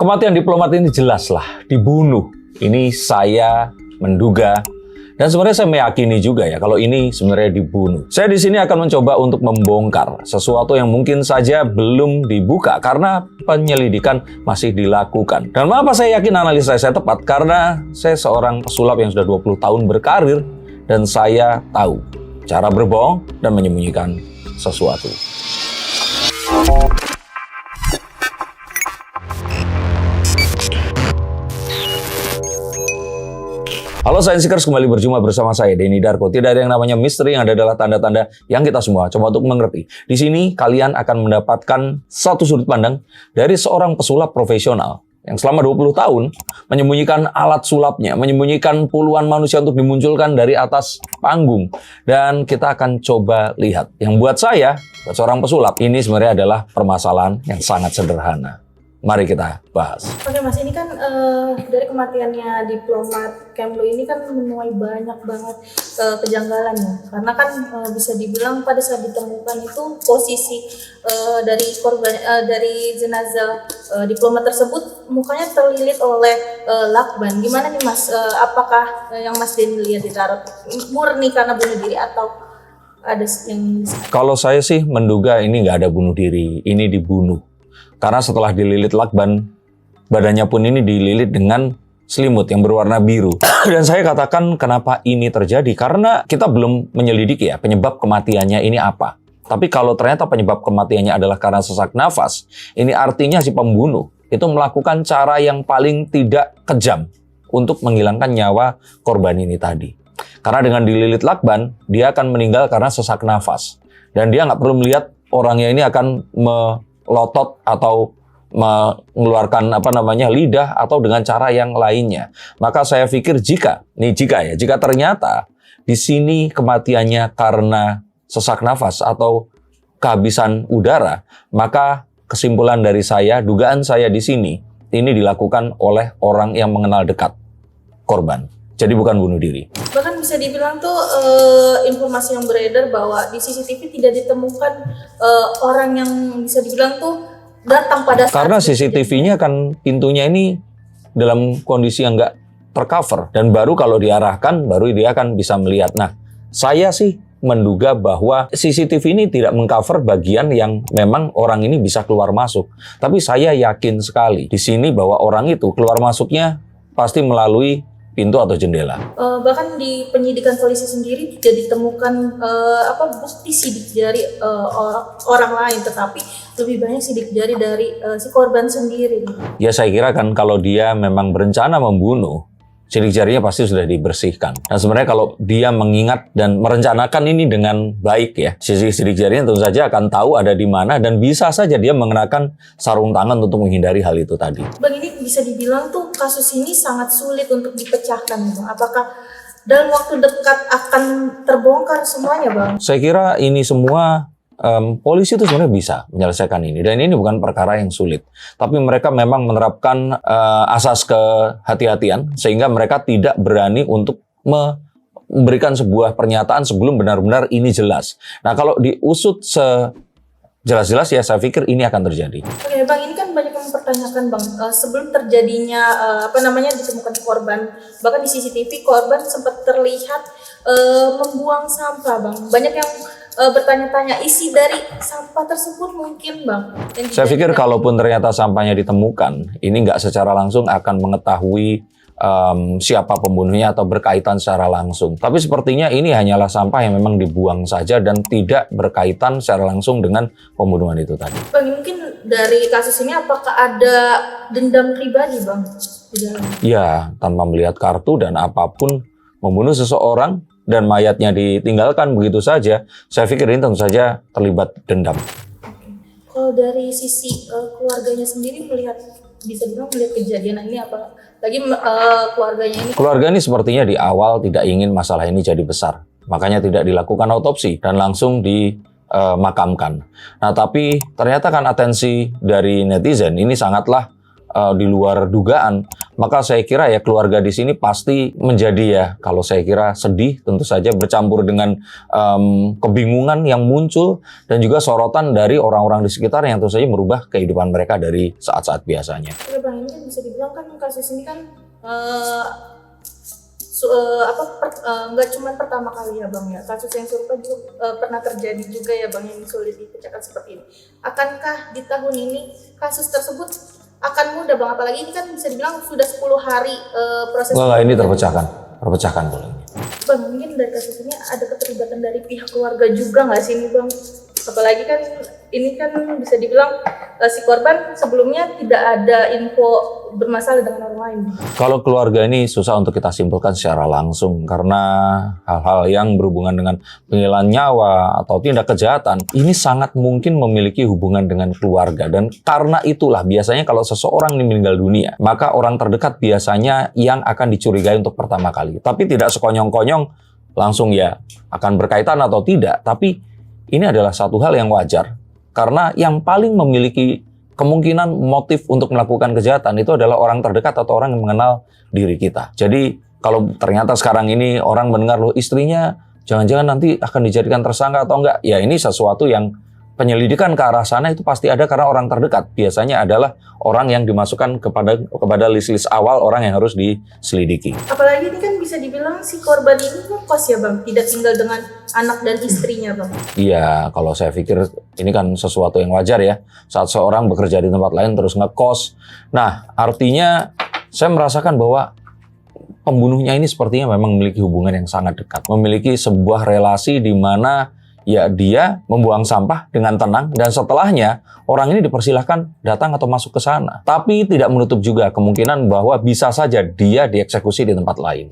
Kematian diplomat ini jelaslah dibunuh. Ini saya menduga dan sebenarnya saya meyakini juga ya kalau ini sebenarnya dibunuh. Saya di sini akan mencoba untuk membongkar sesuatu yang mungkin saja belum dibuka karena penyelidikan masih dilakukan. Dan mengapa saya yakin analisa saya tepat? Karena saya seorang pesulap yang sudah 20 tahun berkarir dan saya tahu cara berbohong dan menyembunyikan sesuatu. Halo Science Seekers, kembali berjumpa bersama saya, Denny Darko. Tidak ada yang namanya misteri, yang ada adalah tanda-tanda yang kita semua coba untuk mengerti. Di sini kalian akan mendapatkan satu sudut pandang dari seorang pesulap profesional yang selama 20 tahun menyembunyikan alat sulapnya, menyembunyikan puluhan manusia untuk dimunculkan dari atas panggung. Dan kita akan coba lihat. Yang buat saya, buat seorang pesulap, ini sebenarnya adalah permasalahan yang sangat sederhana. Mari kita bahas. Oke Mas, ini kan dari kematiannya diplomat Kemlu ini kan menuai banyak banget kejanggalan ya. Karena kan bisa dibilang pada saat ditemukan itu posisi dari korban dari jenazah diplomat tersebut mukanya terlilit oleh lakban. Gimana nih Mas? Apakah yang Mas Den lihat ditaruh murni karena bunuh diri atau ada yang? Kalau saya sih menduga ini nggak ada bunuh diri, ini dibunuh. Karena setelah dililit lakban, badannya pun ini dililit dengan selimut yang berwarna biru. Dan saya katakan kenapa ini terjadi, karena kita belum menyelidiki ya penyebab kematiannya ini apa. Tapi kalau ternyata penyebab kematiannya adalah karena sesak nafas, ini artinya si pembunuh itu melakukan cara yang paling tidak kejam untuk menghilangkan nyawa korban ini tadi. Karena dengan dililit lakban, dia akan meninggal karena sesak nafas. Dan dia nggak perlu melihat orangnya ini akan melotot atau mengeluarkan lidah atau dengan cara yang lainnya. Maka saya pikir jika ternyata di sini kematiannya karena sesak nafas atau kehabisan udara, maka kesimpulan dari saya, dugaan saya di sini ini dilakukan oleh orang yang mengenal dekat korban. Jadi bukan bunuh diri. Bahkan bisa dibilang tuh informasi yang beredar bahwa di CCTV tidak ditemukan orang yang bisa dibilang tuh datang pada saat. Karena CCTV-nya kan pintunya ini dalam kondisi yang nggak tercover. Dan baru kalau diarahkan, baru dia akan bisa melihat. Nah, saya sih menduga bahwa CCTV ini tidak mengcover bagian yang memang orang ini bisa keluar masuk. Tapi saya yakin sekali di sini bahwa orang itu keluar masuknya pasti melalui pintu atau jendela. Bahkan di penyidikan polisi sendiri tidak ditemukan bukti sidik jari orang lain, tetapi lebih banyak sidik jari dari si korban sendiri. Ya saya kira kan kalau dia memang berencana membunuh, sidik jarinya pasti sudah dibersihkan. Dan sebenarnya kalau dia mengingat dan merencanakan ini dengan baik ya, sidik jarinya tentu saja akan tahu ada di mana dan bisa saja dia mengenakan sarung tangan untuk menghindari hal itu tadi. Bang, ini bisa dibilang tuh kasus ini sangat sulit untuk dipecahkan, Bang. Apakah dalam waktu dekat akan terbongkar semuanya, Bang? Saya kira ini semua polisi itu sebenarnya bisa menyelesaikan ini. Dan ini bukan perkara yang sulit. Tapi mereka memang menerapkan asas kehati-hatian sehingga mereka tidak berani untuk memberikan sebuah pernyataan sebelum benar-benar ini jelas. Nah, kalau diusut jelas-jelas ya saya pikir ini akan terjadi. Oke Bang, ini kan banyak yang mempertanyakan Bang, sebelum terjadinya ditemukan korban, bahkan di CCTV korban sempat terlihat membuang sampah Bang. Banyak yang bertanya-tanya isi dari sampah tersebut mungkin Bang. Saya pikir kalaupun ternyata sampahnya ditemukan, ini nggak secara langsung akan mengetahui siapa pembunuhnya atau berkaitan secara langsung. Tapi sepertinya ini hanyalah sampah yang memang dibuang saja dan tidak berkaitan secara langsung dengan pembunuhan itu tadi. Bang, mungkin dari kasus ini apakah ada dendam pribadi Bang? Ya, tanpa melihat kartu dan apapun membunuh seseorang dan mayatnya ditinggalkan begitu saja, saya pikir ini tentu saja terlibat dendam. Kalau dari sisi keluarganya sendiri bisa dibilang melihat kejadian ini apa? Lagi keluarganya ini. Keluarga ini sepertinya di awal tidak ingin masalah ini jadi besar. Makanya tidak dilakukan autopsi dan langsung dimakamkan. Nah, tapi ternyata kan atensi dari netizen ini sangatlah di luar dugaan. Maka saya kira ya keluarga di sini pasti menjadi ya, kalau saya kira sedih tentu saja bercampur dengan kebingungan yang muncul dan juga sorotan dari orang-orang di sekitar yang tentu saja merubah kehidupan mereka dari saat-saat biasanya. Ya Bang, ini kan bisa dibilang kan kasus ini kan nggak cuma pertama kali ya Bang ya, kasus yang serupa juga pernah terjadi juga ya Bang yang sulit dipecahkan seperti ini. Akankah di tahun ini kasus tersebut akan mudah Bang? Apalagi ini kan bisa dibilang sudah 10 hari proses. Enggak, ini terpecahkan boleh. Bang, mungkin dari kasus ini ada keterlibatan dari pihak keluarga juga nggak sih ini Bang? Apalagi kan ini kan bisa dibilang si korban sebelumnya tidak ada info bermasalah dengan orang lain. Kalau keluarga ini susah untuk kita simpulkan secara langsung karena hal-hal yang berhubungan dengan penghilangan nyawa atau tindak kejahatan ini sangat mungkin memiliki hubungan dengan keluarga, dan karena itulah biasanya kalau seseorang ini meninggal dunia maka orang terdekat biasanya yang akan dicurigai untuk pertama kali. Tapi tidak sekonyong-konyong langsung ya akan berkaitan atau tidak, tapi ini adalah satu hal yang wajar. Karena yang paling memiliki kemungkinan motif untuk melakukan kejahatan itu adalah orang terdekat atau orang yang mengenal diri kita. Jadi kalau ternyata sekarang ini orang mendengar loh istrinya jangan-jangan nanti akan dijadikan tersangka atau enggak, ya ini sesuatu yang penyelidikan ke arah sana itu pasti ada karena orang terdekat. Biasanya adalah orang yang dimasukkan kepada list-list awal orang yang harus diselidiki. Apalagi ini kan bisa dibilang si korban ini ngekos ya Bang, tidak tinggal dengan anak dan istrinya Bang. Iya, kalau saya pikir ini kan sesuatu yang wajar ya. Saat seorang bekerja di tempat lain terus ngekos. Nah, artinya saya merasakan bahwa pembunuhnya ini sepertinya memang memiliki hubungan yang sangat dekat. Memiliki sebuah relasi di mana ya dia membuang sampah dengan tenang dan setelahnya orang ini dipersilahkan datang atau masuk ke sana. Tapi tidak menutup juga kemungkinan bahwa bisa saja dia dieksekusi di tempat lain.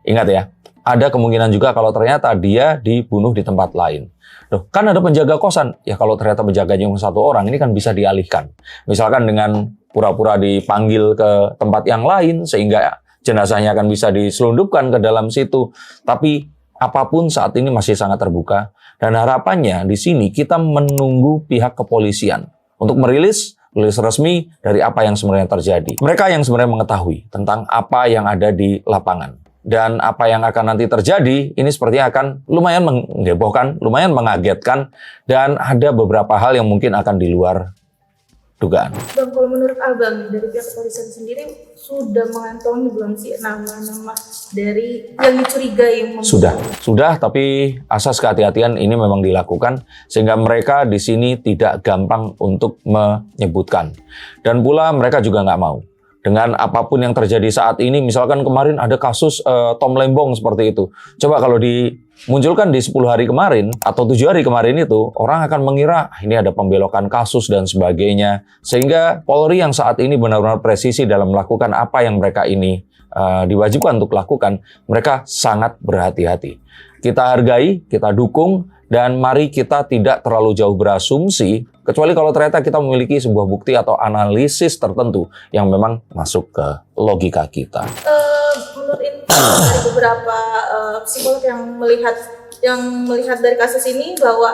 Ingat ya, ada kemungkinan juga kalau ternyata dia dibunuh di tempat lain. Loh, kan ada penjaga kosan. Ya kalau ternyata penjaganya cuma satu orang, ini kan bisa dialihkan. Misalkan dengan pura-pura dipanggil ke tempat yang lain sehingga jenazahnya akan bisa diselundupkan ke dalam situ. Tapi apapun saat ini masih sangat terbuka. Dan harapannya di sini kita menunggu pihak kepolisian untuk merilis resmi dari apa yang sebenarnya terjadi. Mereka yang sebenarnya mengetahui tentang apa yang ada di lapangan. Dan apa yang akan nanti terjadi, ini sepertinya akan lumayan menghebohkan, lumayan mengagetkan, dan ada beberapa hal yang mungkin akan di luar dugaan. Bang, kalau menurut Abang dari pihak kepolisian sendiri sudah mengantongi belum sih nama-nama dari yang dicurigai? Sudah, tapi asas kehati-hatian ini memang dilakukan sehingga mereka di sini tidak gampang untuk menyebutkan. Dan pula mereka juga nggak mau. Dengan apapun yang terjadi saat ini, misalkan kemarin ada kasus Tom Lembong seperti itu. Coba kalau dimunculkan di 10 hari kemarin atau 7 hari kemarin itu, orang akan mengira ini ada pembelokan kasus dan sebagainya. Sehingga Polri yang saat ini benar-benar presisi dalam melakukan apa yang mereka ini diwajibkan untuk lakukan, mereka sangat berhati-hati. Kita hargai, kita dukung, dan mari kita tidak terlalu jauh berasumsi, kecuali kalau ternyata kita memiliki sebuah bukti atau analisis tertentu yang memang masuk ke logika kita. Menurut dari beberapa psikolog yang melihat dari kasus ini bahwa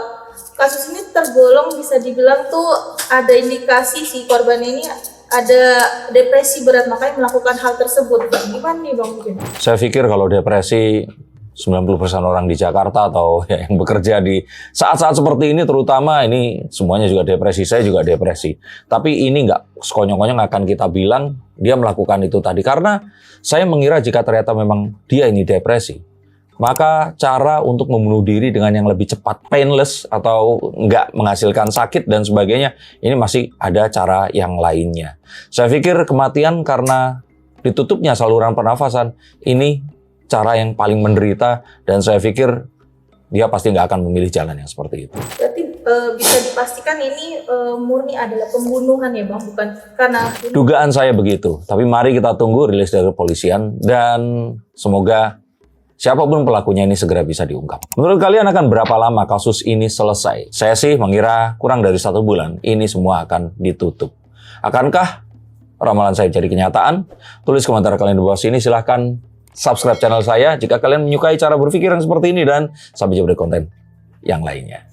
kasus ini tergolong bisa dibilang tuh ada indikasi si korban ini ada depresi berat makanya melakukan hal tersebut. Gimana nih Bang mungkin? Saya pikir kalau depresi 90% orang di Jakarta atau ya, yang bekerja di saat-saat seperti ini terutama ini semuanya juga depresi, saya juga depresi. Tapi ini nggak sekonyong-konyong akan kita bilang dia melakukan itu tadi. Karena saya mengira jika ternyata memang dia ini depresi, maka cara untuk membunuh diri dengan yang lebih cepat, painless atau nggak menghasilkan sakit dan sebagainya, ini masih ada cara yang lainnya. Saya pikir kematian karena ditutupnya saluran pernafasan ini cara yang paling menderita, dan saya pikir dia pasti nggak akan memilih jalan yang seperti itu. Berarti bisa dipastikan ini murni adalah pembunuhan ya Bang, bukan karena... Dugaan saya begitu, tapi mari kita tunggu rilis dari kepolisian dan semoga siapapun pelakunya ini segera bisa diungkap. Menurut kalian akan berapa lama kasus ini selesai? Saya sih mengira kurang dari 1 bulan ini semua akan ditutup. Akankah ramalan saya jadi kenyataan? Tulis komentar kalian di bawah sini, silahkan subscribe channel saya jika kalian menyukai cara berpikir yang seperti ini, dan sampai jumpa di konten yang lainnya.